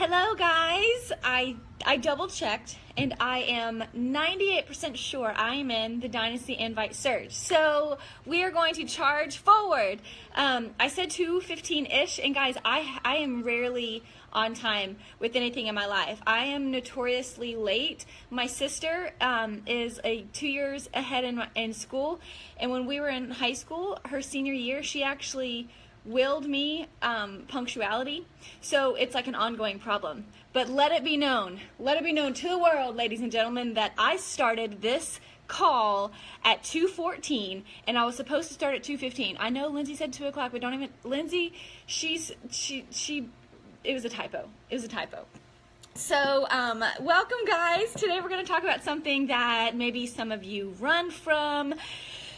Hello guys, I double checked and I am 98% sure I am in the Dynasty invite surge. So we are going to charge forward. I said 2:15-ish, and guys, I am rarely on time with anything in my life. I am notoriously late. My sister is 2 years ahead in school, and when we were in high school, her senior year, she actually willed me punctuality. So it's like an ongoing problem. But let it be known to the world, ladies and gentlemen, that I started this call at 2:14 and I was supposed to start at 2:15. I know Lindsay said 2 o'clock, but don't even, Lindsay, it was a typo. It was a typo. So, welcome guys. Today we're going to talk about something that maybe some of you run from.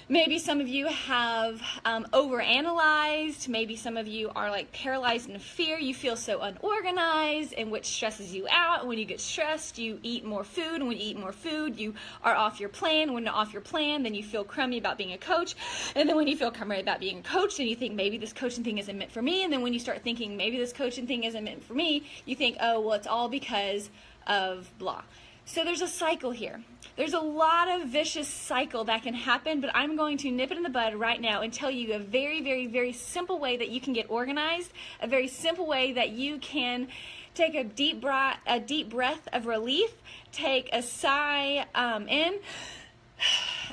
Maybe some of you have overanalyzed. Maybe some of you are like paralyzed in fear. You feel so unorganized, and which stresses you out. And when you get stressed, you eat more food. And when you eat more food, you are off your plan. When you're off your plan, then you feel crummy about being a coach. And then when you feel crummy about being a coach, then you think maybe this coaching thing isn't meant for me. And then when you start thinking maybe this coaching thing isn't meant for me, you think, oh, well, it's all because of blah. So there's a cycle here. There's a lot of vicious cycle that can happen, but I'm going to nip it in the bud right now and tell you a very, very, very simple way that you can get organized, a very simple way that you can take a deep breath of relief, take a sigh in,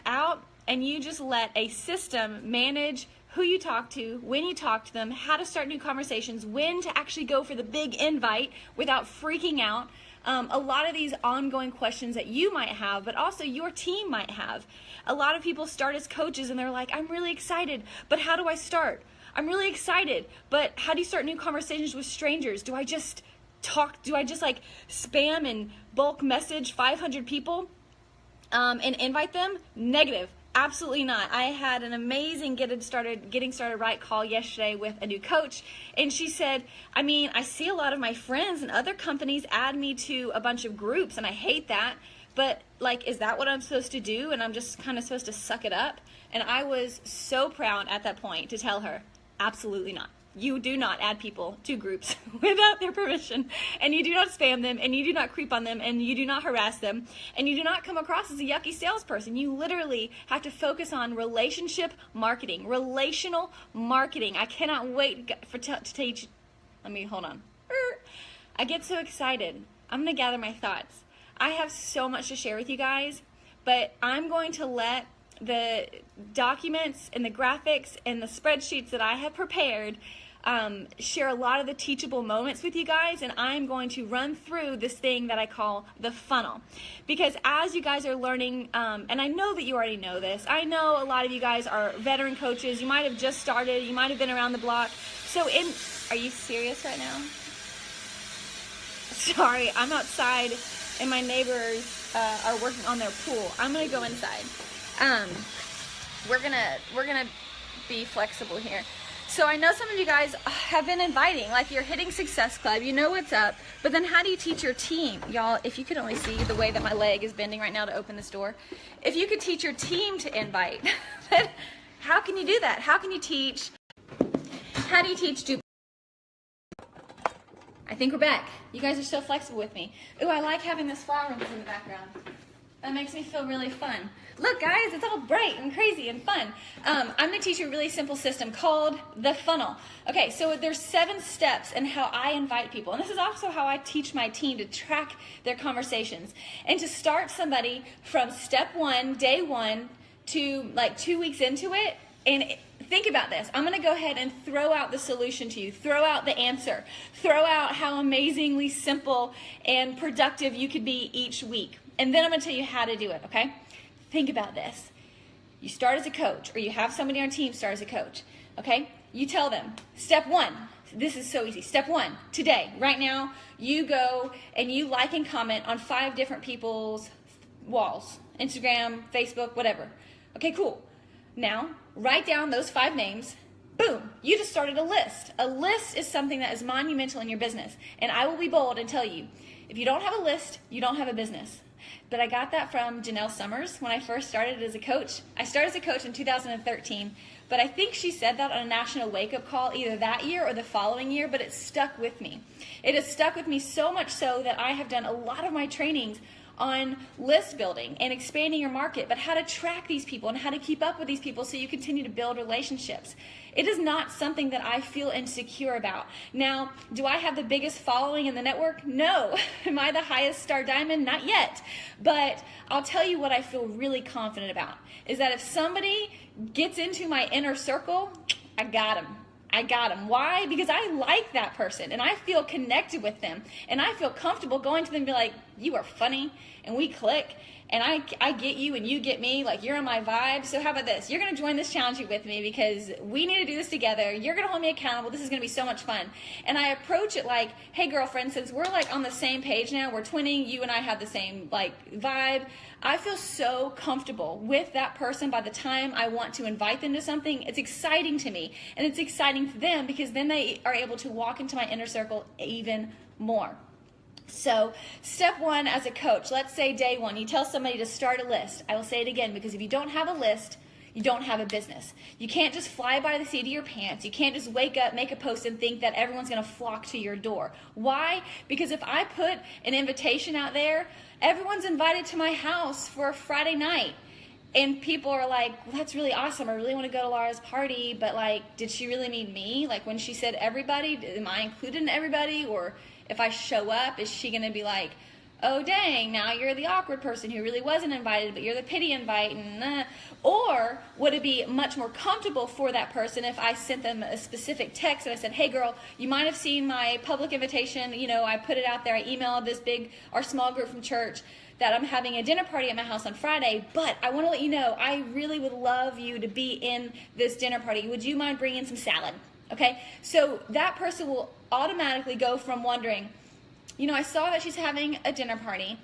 out, and you just let a system manage who you talk to, when you talk to them, how to start new conversations, when to actually go for the big invite without freaking out. A lot of these ongoing questions that you might have, but also your team might have. A lot of people start as coaches and they're like, I'm really excited, but how do I start? I'm really excited, but how do you start new conversations with strangers? Do I just talk? Do I just like spam and bulk message 500 people and invite them? Negative. Absolutely not. I had an amazing getting started right call yesterday with a new coach, and she said, I mean, I see a lot of my friends and other companies add me to a bunch of groups, and I hate that, but like, is that what I'm supposed to do? And I'm just kind of supposed to suck it up? And I was so proud at that point to tell her, absolutely not. You do not add people to groups without their permission, and you do not spam them, and you do not creep on them, and you do not harass them, and you do not come across as a yucky salesperson. You literally have to focus on relationship marketing, relational marketing. I cannot wait to teach. Let me, hold on. I get so excited. I'm going to gather my thoughts. I have so much to share with you guys, but I'm going to let the documents and the graphics and the spreadsheets that I have prepared share a lot of the teachable moments with you guys, and I'm going to run through this thing that I call the funnel. Because as you guys are learning, and I know that you already know this, I know a lot of you guys are veteran coaches, you might have just started, you might have been around the block. So are you serious right now? Sorry, I'm outside and my neighbors are working on their pool. I'm gonna go inside. We're gonna be flexible here. So I know some of you guys have been inviting, like you're hitting Success Club, you know what's up, but then how do you teach your team? Y'all, if you could only see the way that my leg is bending right now to open this door, if you could teach your team to invite, how can you do that? How do you teach I think we're back. You guys are so flexible with me. Ooh, I like having this flower in the background. That makes me feel really fun. Look guys, it's all bright and crazy and fun. I'm gonna teach you a really simple system called the funnel. Okay, so there's 7 steps in how I invite people. And this is also how I teach my team to track their conversations. And to start somebody from step 1, day 1, to like 2 weeks into it, and think about this. I'm gonna go ahead and throw out the solution to you, throw out the answer, throw out how amazingly simple and productive you could be each week. And then I'm going to tell you how to do it, okay? Think about this. You start as a coach, or you have somebody on your team start as a coach, okay? You tell them, step 1, this is so easy. Step 1, today, right now, you go and you like and comment on 5 different people's walls, Instagram, Facebook, whatever. Okay, cool. Now, write down those 5 names. Boom, you just started a list. A list is something that is monumental in your business. And I will be bold and tell you, if you don't have a list, you don't have a business. But I got that from Janelle Summers when I first started as a coach. I started as a coach in 2013 but I think she said that on a national wake-up call either that year or the following year, but it stuck with me. It has stuck with me so much so that I have done a lot of my trainings on list building and expanding your market, but how to track these people and how to keep up with these people so you continue to build relationships. It is not something that I feel insecure about. Now, do I have the biggest following in the network? No. Am I the highest star diamond? Not yet. But I'll tell you what I feel really confident about is that if somebody gets into my inner circle, I got them. I got them. Why? Because I like that person and I feel connected with them and I feel comfortable going to them and be like, you are funny and we click and I get you and you get me, like you're on my vibe. So how about this? You're going to join this challenge with me because we need to do this together. You're going to hold me accountable. This is going to be so much fun. And I approach it like, hey girlfriend, since we're like on the same page now, we're twinning, you and I have the same like vibe. I feel so comfortable with that person by the time I want to invite them to something. It's exciting to me and it's exciting for them because then they are able to walk into my inner circle even more. So step one as a coach, let's say day one, you tell somebody to start a list. I will say it again because if you don't have a list, you don't have a business. You can't just fly by the seat of your pants. You can't just wake up, make a post, and think that everyone's going to flock to your door. Why? Because if I put an invitation out there, everyone's invited to my house for a Friday night. And people are like, well, that's really awesome. I really want to go to Laura's party. But like, did she really mean me? Like when she said everybody, am I included in everybody? Or if I show up, is she going to be like, oh, dang, now you're the awkward person who really wasn't invited, but you're the pity invite. Or would it be much more comfortable for that person if I sent them a specific text and I said, hey, girl, you might have seen my public invitation. You know, I put it out there. I emailed our small group from church that I'm having a dinner party at my house on Friday, but I want to let you know I really would love you to be in this dinner party. Would you mind bringing some salad? Okay, so that person will automatically go from wondering, you know, I saw that she's having a dinner party.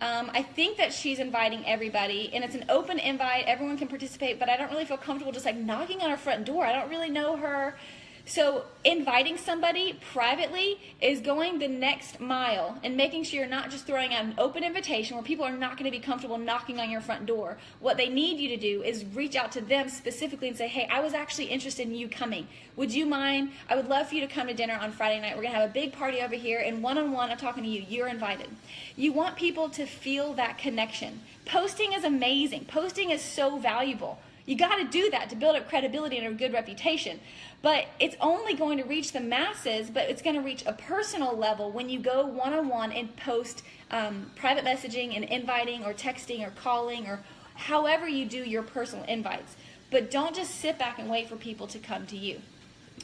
I think that she's inviting everybody, and it's an open invite. Everyone can participate, but I don't really feel comfortable just like knocking on her front door. I don't really know her. So inviting somebody privately is going the next mile and making sure you're not just throwing out an open invitation where people are not going to be comfortable knocking on your front door. What they need you to do is reach out to them specifically and say, hey, I was actually interested in you coming. Would you mind? I would love for you to come to dinner on Friday night. We're going to have a big party over here, and one-on-one, I'm talking to you. You're invited. You want people to feel that connection. Posting is amazing. Posting is so valuable. You got to do that to build up credibility and a good reputation. But it's only going to reach the masses, but it's going to reach a personal level when you go one-on-one and post private messaging and inviting or texting or calling or however you do your personal invites. But don't just sit back and wait for people to come to you.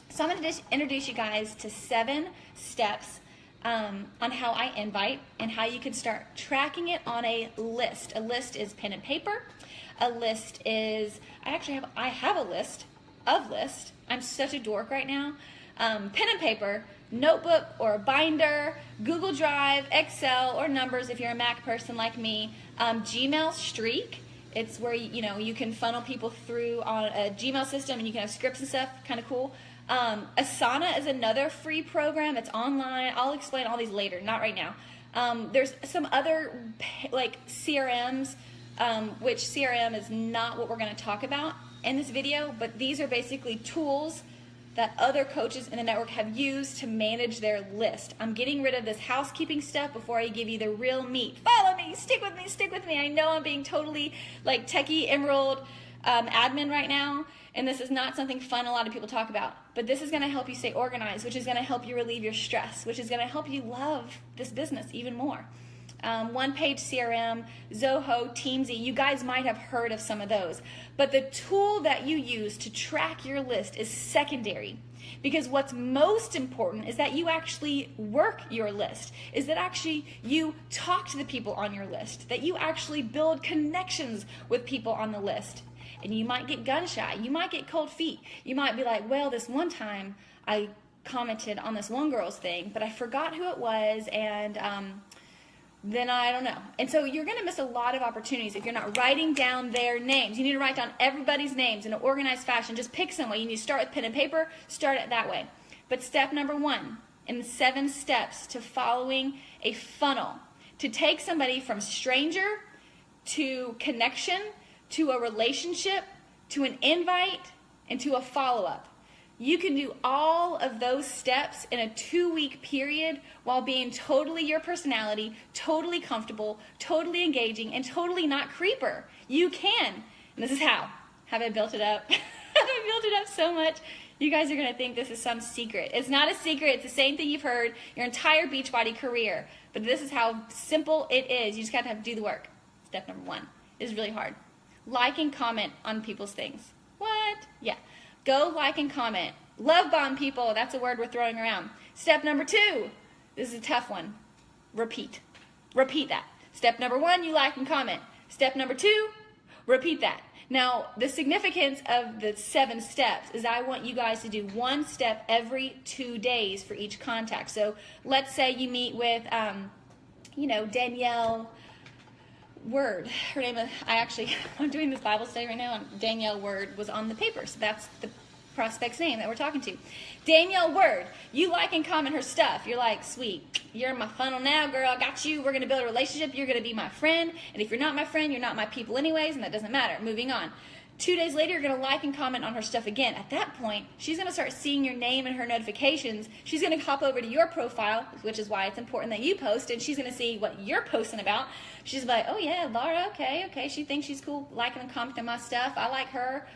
So I'm going to just introduce you guys to 7 steps on how I invite and how you can start tracking it on a list. A list is pen and paper. A list is, I have a list of lists. I'm such a dork right now. Pen and paper, notebook or a binder, Google Drive, Excel, or Numbers if you're a Mac person like me. Gmail Streak. It's where you can funnel people through on a Gmail system and you can have scripts and stuff. Kind of cool. Asana is another free program. It's online. I'll explain all these later, not right now. There's some other like CRMs, which CRM is not what we're going to talk about in this video, but these are basically tools that other coaches in the network have used to manage their list. I'm getting rid of this housekeeping stuff before I give you the real meat. Follow me, stick with me, stick with me. I know I'm being totally like techie emerald admin right now, and this is not something fun a lot of people talk about, but this is going to help you stay organized, which is going to help you relieve your stress, which is going to help you love this business even more. One-page CRM, Zoho, Teamsy, you guys might have heard of some of those. But the tool that you use to track your list is secondary. Because what's most important is that you actually work your list, is that actually you talk to the people on your list, that you actually build connections with people on the list. And you might get gun shy, you might get cold feet. You might be like, well, this one time I commented on this one girl's thing, but I forgot who it was, and then I don't know. And so you're going to miss a lot of opportunities if you're not writing down their names. You need to write down everybody's names in an organized fashion. Just pick some way. You need to start with pen and paper. Start it that way. But step number 1 in the 7 steps to following a funnel, to take somebody from stranger to connection to a relationship to an invite into a follow-up. You can do all of those steps in a 2-week period while being totally your personality, totally comfortable, totally engaging, and totally not creeper. You can. And this is how. Have I built it up? Have I built it up so much? You guys are going to think this is some secret. It's not a secret. It's the same thing you've heard your entire Beachbody career. But this is how simple it is. You just have to do the work. Step number 1 is really hard. Like and comment on people's things. What? Yeah. Go like and comment. Love bomb people. That's a word we're throwing around. Step number 2. This is a tough one. Repeat. Repeat that. Step number 1, you like and comment. Step number 2, repeat that. Now, the significance of the 7 steps is I want you guys to do 1 step every 2 days for each contact. So let's say you meet with, Danielle Word. Her name is, I'm doing this Bible study right now, and Danielle Word was on the paper. So that's the prospect's name that we're talking to. Danielle Word, you like and comment her stuff. You're like, sweet, you're in my funnel now, girl. I got you. We're going to build a relationship. You're going to be my friend. And if you're not my friend, you're not my people anyways, and that doesn't matter. Moving on. 2 days later, you're going to like and comment on her stuff again. At that point, she's going to start seeing your name and her notifications. She's going to hop over to your profile, which is why it's important that you post, and she's going to see what you're posting about. She's like, oh yeah, Laura, okay. She thinks she's cool, liking and commenting my stuff. I like her.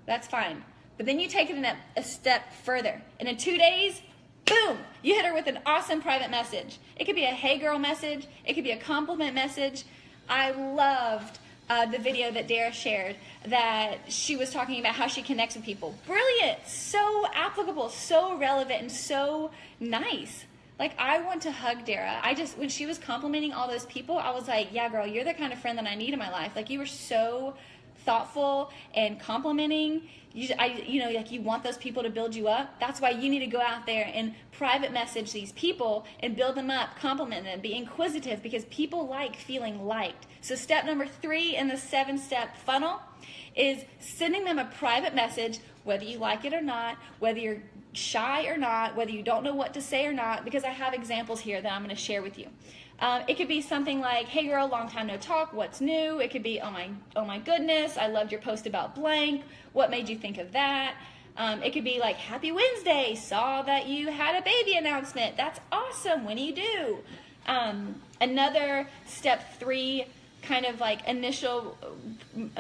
That's fine. But then you take it a step further. And in 2 days, boom, you hit her with an awesome private message. It could be a hey girl message. It could be a compliment message. I loved the video that Dara shared that she was talking about how she connects with people. Brilliant, so applicable, so relevant, and so nice. Like, I want to hug Dara. When she was complimenting all those people, I was like, yeah, girl, you're the kind of friend that I need in my life. Like, you were so thoughtful and complimenting. You want those people to build you up. That's why you need to go out there and private message these people and build them up, compliment them, be inquisitive, because people like feeling liked. So step number 3 in the 7-step funnel is sending them a private message, whether you like it or not, whether you're shy or not, whether you don't know what to say or not, because I have examples here that I'm going to share with you. It could be something like, hey girl, long time no talk, what's new? It could be, oh my goodness, I loved your post about blank. What made you think of that? It could be like, happy Wednesday, saw that you had a baby announcement. That's awesome, when do you do? Another step 3 kind of like initial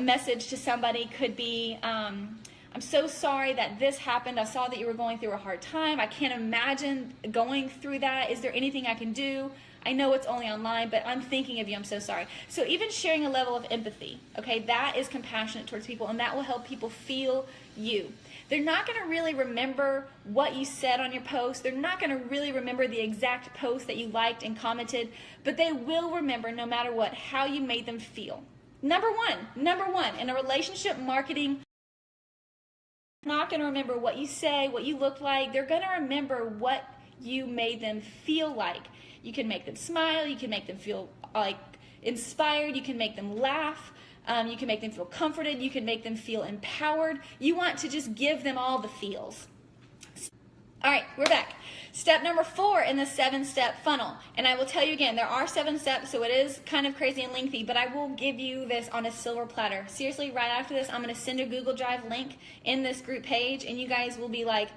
message to somebody could be, I'm so sorry that this happened. I saw that you were going through a hard time. I can't imagine going through that. Is there anything I can do? I know it's only online, but I'm thinking of you. I'm so sorry. So even sharing a level of empathy, okay, that is compassionate towards people, and that will help people feel you. They're not going to really remember what you said on your post. They're not going to really remember the exact post that you liked and commented, but they will remember, no matter what, how you made them feel. Number one, in a relationship marketing, not going to remember what you say, what you look like. They're going to remember what you made them feel like. You can make them smile. You can make them feel like inspired. You can make them laugh. You can make them feel comforted. You can make them feel empowered. You want to just give them all the feels. All right, we're back. Step number 4 in the 7-step funnel. And I will tell you again, there are 7 steps, so it is kind of crazy and lengthy, but I will give you this on a silver platter. Seriously, right after this, I'm going to send a Google Drive link in this group page, and you guys will be like,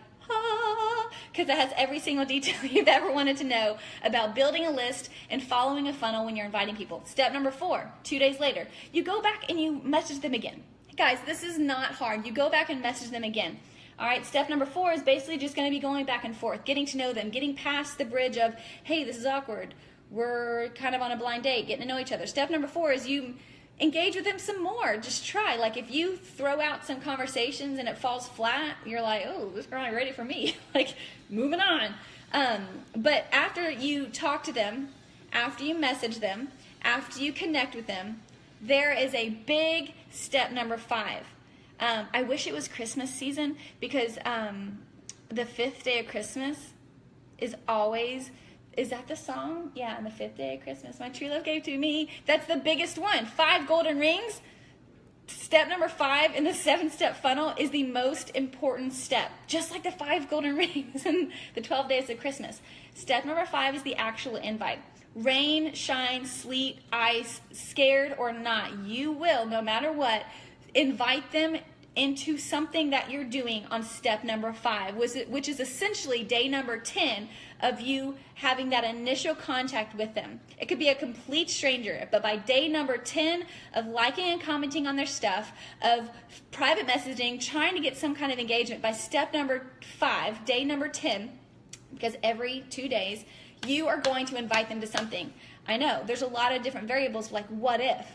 because it has every single detail you've ever wanted to know about building a list and following a funnel when you're inviting people. Step number 4, 2 days later, you go back and you message them again. Guys, this is not hard. You go back and message them again. All right, step number 4 is basically just going to be going back and forth, getting to know them, getting past the bridge of, hey, this is awkward. We're kind of on a blind date, getting to know each other. Step number 4 is you engage with them some more. Just try. Like, if you throw out some conversations and it falls flat, you're like, oh, this girl ain't ready for me. Like, moving on. But after you talk to them, after you message them, after you connect with them, there is a big step number 5. I wish it was Christmas season, because the 5th day of Christmas is always... Is that the song? Yeah, on the 5th day of Christmas, my true love gave to me. That's the biggest one. 5 golden rings. Step number 5 in the 7-step funnel is the most important step. Just like the 5 golden rings and the 12 days of Christmas. Step number 5 is the actual invite. Rain, shine, sleet, ice, scared or not, you will, no matter what, invite them into something that you're doing on step number 5, which is essentially day number 10 of you having that initial contact with them. It could be a complete stranger, but by day number 10 of liking and commenting on their stuff, of private messaging, trying to get some kind of engagement, by step number 5, day number 10, because every 2 days, you are going to invite them to something. I know, there's a lot of different variables, like what if?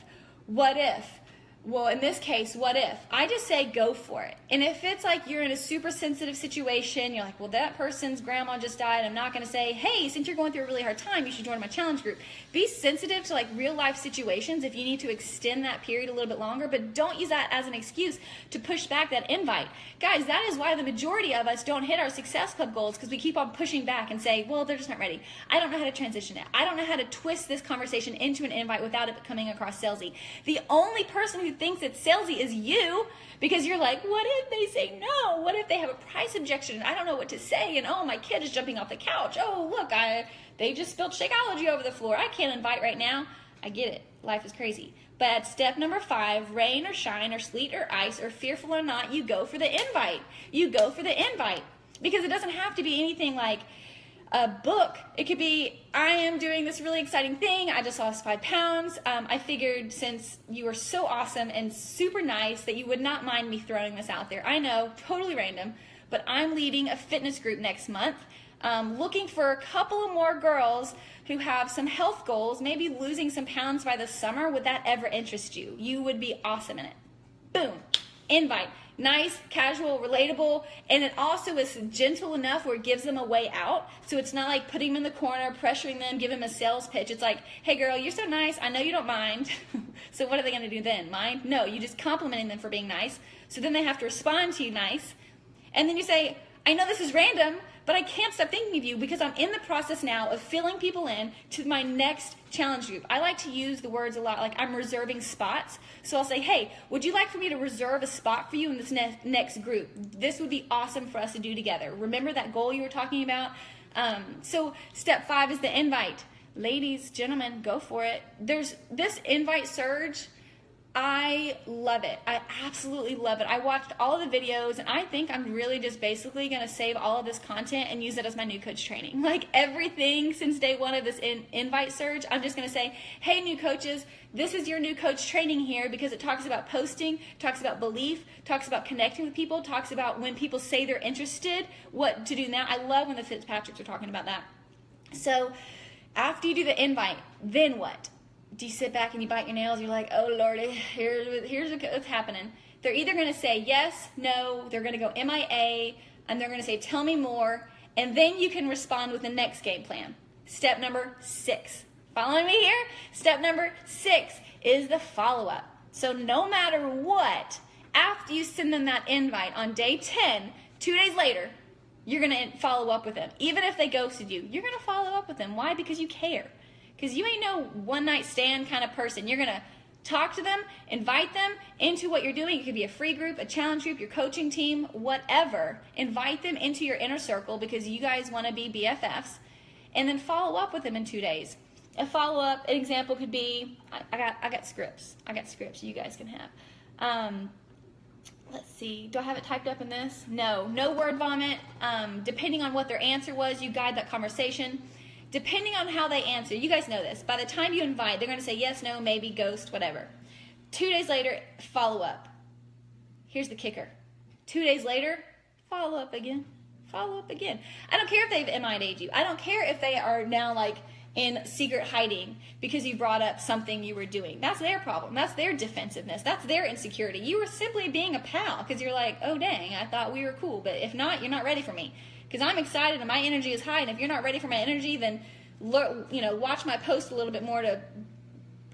What if? Well, in this case, what if? I just say go for it. And if it's like you're in a super sensitive situation, you're like, well, that person's grandma just died. I'm not going to say, hey, since you're going through a really hard time, you should join my challenge group. Be sensitive to like real life situations if you need to extend that period a little bit longer, but don't use that as an excuse to push back that invite. Guys, that is why the majority of us don't hit our Success Club goals, because we keep on pushing back and say, well, they're just not ready. I don't know how to transition it. I don't know how to twist this conversation into an invite without it coming across salesy. The only person who thinks it's salesy is you, because you're like, what if they say no? What if they have a price objection? I don't know what to say, and oh, my kid is jumping off the couch. Oh, look, they just spilled Shakeology over the floor. I can't invite right now. I get it. Life is crazy. But at step number 5, rain or shine or sleet or ice or fearful or not, you go for the invite. You go for the invite, because it doesn't have to be anything like a book. It could be, I am doing this really exciting thing. I just lost 5 pounds. I figured since you are so awesome and super nice that you would not mind me throwing this out there. I know, totally random, but I'm leading a fitness group next month, looking for a couple of more girls who have some health goals, maybe losing some pounds by the summer. Would that ever interest you? You would be awesome in it. Boom, invite. Nice, casual, relatable, and it also is gentle enough where it gives them a way out. So it's not like putting them in the corner, pressuring them, giving them a sales pitch. It's like, hey girl, you're so nice. I know you don't mind. So what are they going to do then? Mind? No, you just complimenting them for being nice. So then they have to respond to you nice. And then you say, I know this is random, but I can't stop thinking of you because I'm in the process now of filling people in to my next challenge group. I like to use the words a lot, like I'm reserving spots. So I'll say, hey, would you like for me to reserve a spot for you in this next group? This would be awesome for us to do together. Remember that goal you were talking about? So step 5 is the invite. Ladies, gentlemen, go for it. There's this invite surge. I love it. I absolutely love it. I watched all of the videos, and I think I'm really just basically going to save all of this content and use it as my new coach training. Like everything since day 1 of this invite surge, I'm just going to say, hey, new coaches, this is your new coach training here, because it talks about posting, talks about belief, talks about connecting with people, talks about when people say they're interested, what to do now. I love when the Fitzpatricks are talking about that. So after you do the invite, then what? Do you sit back and you bite your nails? You're like, oh, Lordy, here's what's happening. They're either going to say yes, no, they're going to go MIA, and they're going to say, tell me more, and then you can respond with the next game plan. Step number 6. Following me here? Step number 6 is the follow-up. So no matter what, after you send them that invite on day 10, 2 days later, you're going to follow up with them. Even if they ghosted you, you're going to follow up with them. Why? Because you care. Because you ain't no one-night stand kind of person. You're going to talk to them, invite them into what you're doing. It could be a free group, a challenge group, your coaching team, whatever. Invite them into your inner circle because you guys want to be BFFs. And then follow up with them in 2 days. A follow-up, an example could be, I got scripts. I got scripts you guys can have. Let's see. Do I have it typed up in this? No. No word vomit. Depending on what their answer was, you guide that conversation. Depending on how they answer, you guys know this. By the time you invite, they're going to say yes, no, maybe, ghost, whatever. 2 days later, follow up. Here's the kicker. 2 days later, follow up again. Follow up again. I don't care if they've MIA'd you. I don't care if they are now like in secret hiding because you brought up something you were doing. That's their problem. That's their defensiveness. That's their insecurity. You were simply being a pal because you're like, oh, dang, I thought we were cool. But if not, you're not ready for me. Because I'm excited and my energy is high, and if you're not ready for my energy, then watch my post a little bit more to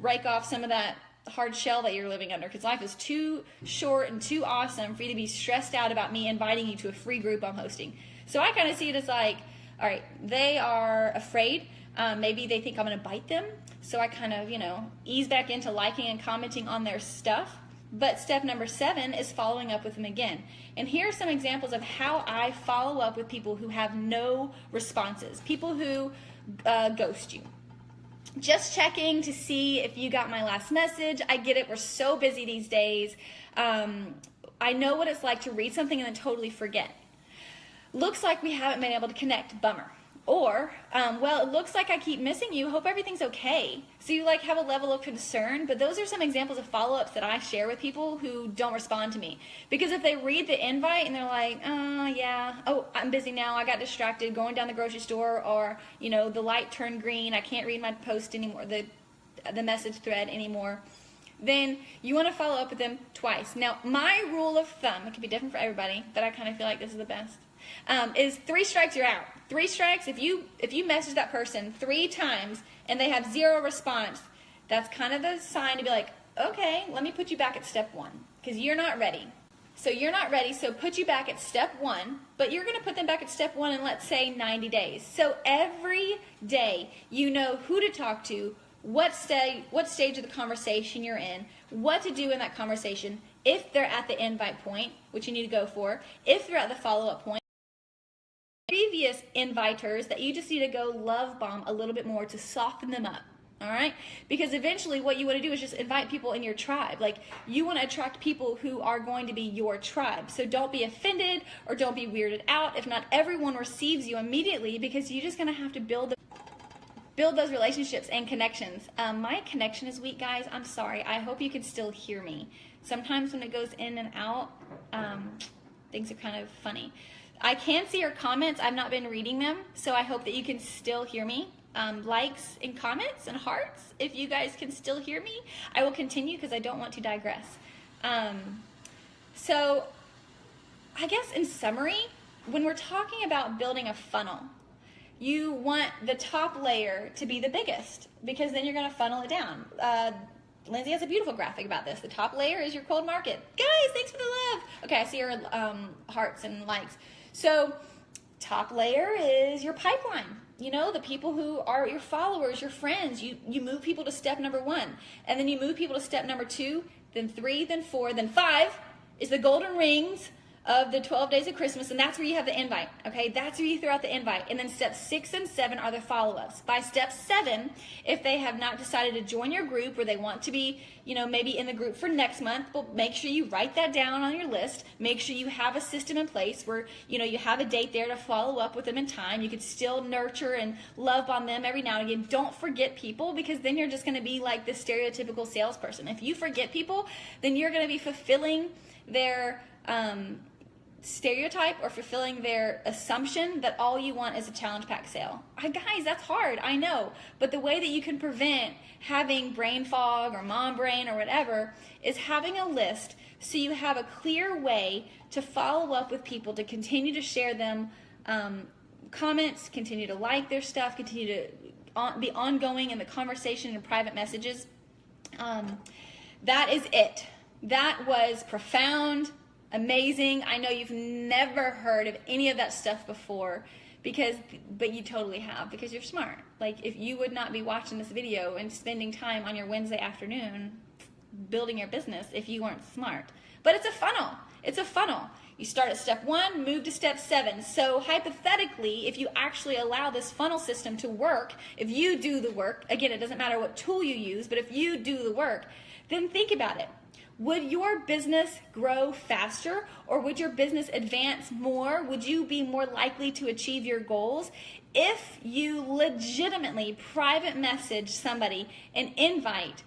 break off some of that hard shell that you're living under, because life is too short and too awesome for you to be stressed out about me inviting you to a free group I'm hosting. So I kind of see it as like, all right, they are afraid. Maybe they think I'm going to bite them. So I kind of, ease back into liking and commenting on their stuff. But step number 7 is following up with them again. And here are some examples of how I follow up with people who have no responses, people who ghost you. Just checking to see if you got my last message. I get it. We're so busy these days. I know what it's like to read something and then totally forget. Looks like we haven't been able to connect, bummer. Or, well, it looks like I keep missing you, hope everything's okay. So you like have a level of concern, but those are some examples of follow-ups that I share with people who don't respond to me. Because if they read the invite and they're like, yeah, oh, I'm busy now, I got distracted going down the grocery store, or, you know, the light turned green, I can't read my post anymore, the message thread anymore, then you want to follow up with them twice. Now, my rule of thumb, it can be different for everybody, but I kind of feel like this is the best, is 3 strikes, you're out. 3 strikes, if you message that person 3 times and they have 0 response, that's kind of the sign to be like, okay, let me put you back at step 1, because you're not ready. So you're not ready, so put you back at step 1, but you're going to put them back at step 1 in, let's say, 90 days. So every day you know who to talk to, what stage of the conversation you're in, what to do in that conversation, if they're at the invite point, which you need to go for, if they're at the follow-up point, previous inviters that you just need to go love bomb a little bit more to soften them up. All right? Because eventually what you want to do is just invite people in your tribe. Like, you want to attract people who are going to be your tribe. So don't be offended or don't be weirded out if not everyone receives you immediately, because you're just going to have to build those relationships and connections. My connection is weak, guys. I'm sorry. I hope you can still hear me. Sometimes when it goes in and out, things are kind of funny. I can see your comments. I've not been reading them, so I hope that you can still hear me. Likes and comments and hearts, if you guys can still hear me. I will continue because I don't want to digress. So I guess in summary, when we're talking about building a funnel, you want the top layer to be the biggest, because then you're going to funnel it down. Lindsay has a beautiful graphic about this. The top layer is your cold market. Guys, thanks for the love. Okay, I see your hearts and likes. So top layer is your pipeline. You know, the people who are your followers, your friends. You move people to step number 1. And then you move people to step number 2, then 3, then 4, then 5 is the golden rings of the 12 days of Christmas, and that's where you have the invite, okay? That's where you throw out the invite. And then steps 6 and 7 are the follow-ups. By step 7, if they have not decided to join your group, or they want to be, you know, maybe in the group for next month, well, make sure you write that down on your list. Make sure you have a system in place where, you know, you have a date there to follow up with them in time. You could still nurture and love on them every now and again. Don't forget people, because then you're just going to be like the stereotypical salesperson. If you forget people, then you're going to be fulfilling their stereotype or fulfilling their assumption that all you want is a challenge pack sale. Guys, that's hard, I know, but the way that you can prevent having brain fog or mom brain or whatever is having a list, so you have a clear way to follow up with people, to continue to share them comments, continue to like their stuff, continue to be ongoing in the conversation and private messages. That is it. That was profound, amazing. I know you've never heard of any of that stuff before, but you totally have, because you're smart. Like, if you would not be watching this video and spending time on your Wednesday afternoon building your business if you weren't smart. But it's a funnel. It's a funnel. You start at step 1, move to step 7. So hypothetically, if you actually allow this funnel system to work, if you do the work, again, it doesn't matter what tool you use, but if you do the work, then think about it. Would your business grow faster, or would your business advance more? Would you be more likely to achieve your goals if you legitimately private message somebody and invite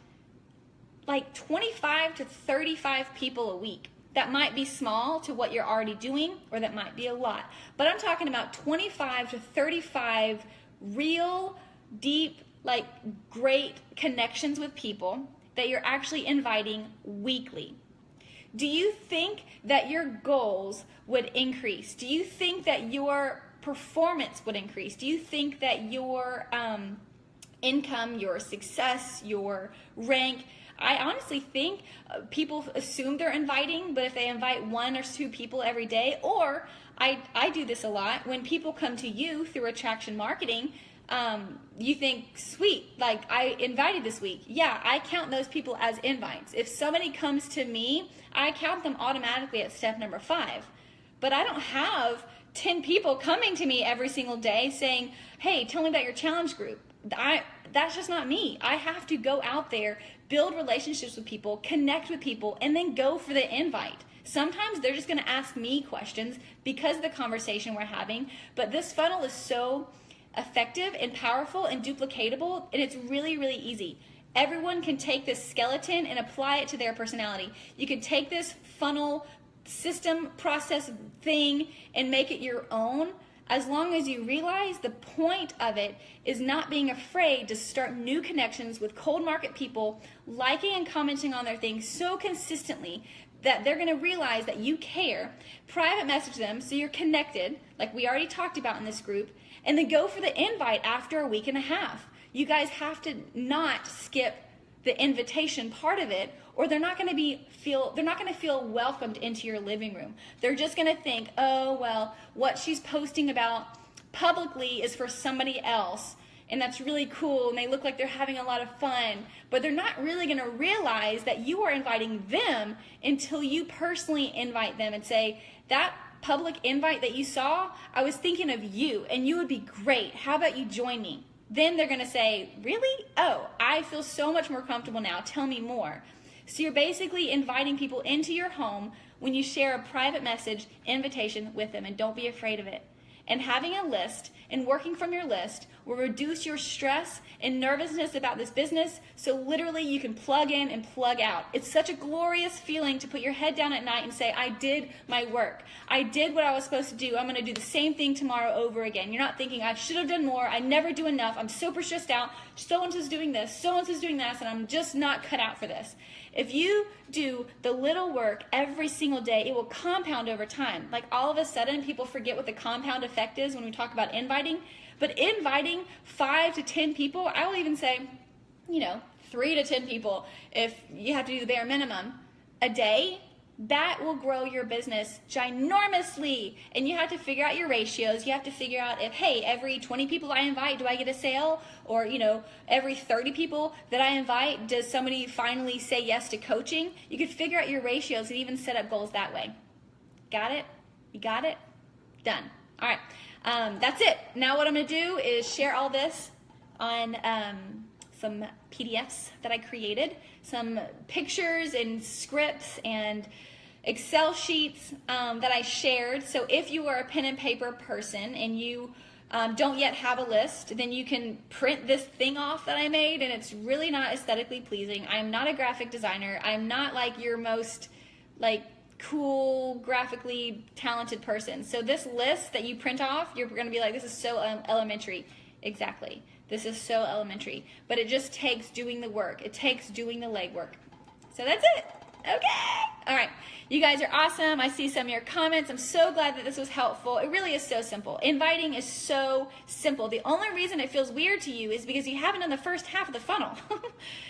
like 25 to 35 people a week? That might be small to what you're already doing, or that might be a lot. But I'm talking about 25 to 35 real, deep, like great connections with people that you're actually inviting weekly. Do you think that your goals would increase? Do you think that your performance would increase? Do you think that your income, your success, your rank? I honestly think people assume they're inviting, but if they invite 1 or 2 people every day, or I do this a lot, when people come to you through attraction marketing, you think, sweet, like I invited this week. Yeah, I count those people as invites. If somebody comes to me, I count them automatically at step number 5. But I don't have 10 people coming to me every single day saying, hey, tell me about your challenge group. That's just not me. I have to go out there, build relationships with people, connect with people, and then go for the invite. Sometimes they're just gonna ask me questions because of the conversation we're having, but this funnel is so effective and powerful and duplicatable, and it's really, really easy. Everyone can take this skeleton and apply it to their personality. You can take this funnel system process thing and make it your own, as long as you realize the point of it is not being afraid to start new connections with cold market people, liking and commenting on their things so consistently that they're going to realize that you care. Private message them so you're connected, like we already talked about in this group, and then go for the invite after a week and a half. You guys have to not skip the invitation part of it, or they're not going to feel welcomed into your living room. They're just going to think, oh, well, what she's posting about publicly is for somebody else, and that's really cool, and they look like they're having a lot of fun, but they're not really going to realize that you are inviting them until you personally invite them and say, that public invite that you saw, I was thinking of you, and you would be great. How about you join me? Then they're going to say, really? Oh, I feel so much more comfortable now. Tell me more. So you're basically inviting people into your home when you share a private message invitation with them, and don't be afraid of it. And having a list and working from your list will reduce your stress and nervousness about this business, so literally you can plug in and plug out. It's such a glorious feeling to put your head down at night and say, I did my work. I did what I was supposed to do. I'm going to do the same thing tomorrow over again. You're not thinking, I should have done more. I never do enough. I'm super stressed out. So-and-so's doing this. So-and-so's doing that, and I'm just not cut out for this. If you do the little work every single day, it will compound over time. Like all of a sudden, people forget what the compound effect is when we talk about inviting. But inviting 5 to 10 people, I will even say, 3 to 10 people, if you have to do the bare minimum, a day, that will grow your business ginormously. And you have to figure out your ratios. You have to figure out if, hey, every 20 people I invite, do I get a sale? Or, every 30 people that I invite, does somebody finally say yes to coaching? You could figure out your ratios and even set up goals that way. Got it? You got it? Done. All right. That's it. Now what I'm going to do is share all this on some PDFs that I created, some pictures and scripts and Excel sheets that I shared. So if you are a pen and paper person and you don't yet have a list, then you can print this thing off that I made, and it's really not aesthetically pleasing. I'm not a graphic designer. I'm not like your most cool, graphically talented person. So this list that you print off, you're going to be like, this is so elementary. Exactly. This is so elementary. But it just takes doing the work. It takes doing the legwork. So that's it. Okay. All right. You guys are awesome. I see some of your comments. I'm so glad that this was helpful. It really is so simple. Inviting is so simple. The only reason it feels weird to you is because you haven't done the first half of the funnel.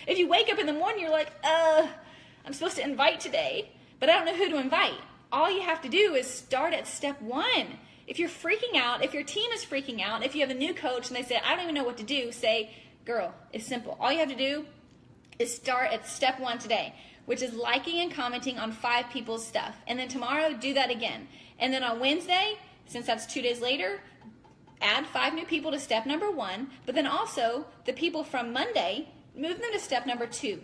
If you wake up in the morning, you're like, I'm supposed to invite today, but I don't know who to invite. All you have to do is start at step 1. If you're freaking out, if your team is freaking out, if you have a new coach and they say, I don't even know what to do, say, girl, it's simple. All you have to do is start at step 1 today, which is liking and commenting on 5 people's stuff. And then tomorrow, do that again. And then on Wednesday, since that's 2 days later, add 5 new people to step number 1, but then also the people from Monday, move them to step number 2.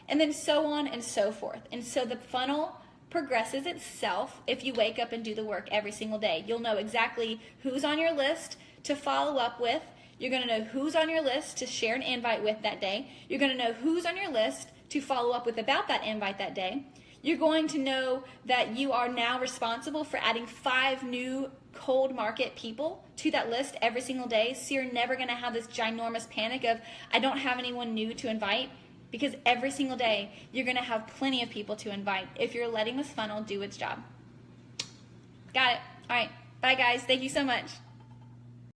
And then so on and so forth. And so the funnel progresses itself if you wake up and do the work every single day. You'll know exactly who's on your list to follow up with. You're going to know who's on your list to share an invite with that day. You're going to know who's on your list to follow up with about that invite that day. You're going to know that you are now responsible for adding 5 new cold market people to that list every single day. So you're never going to have this ginormous panic of, I don't have anyone new to invite. Because every single day, you're going to have plenty of people to invite if you're letting this funnel do its job. Got it. All right. Bye, guys. Thank you so much.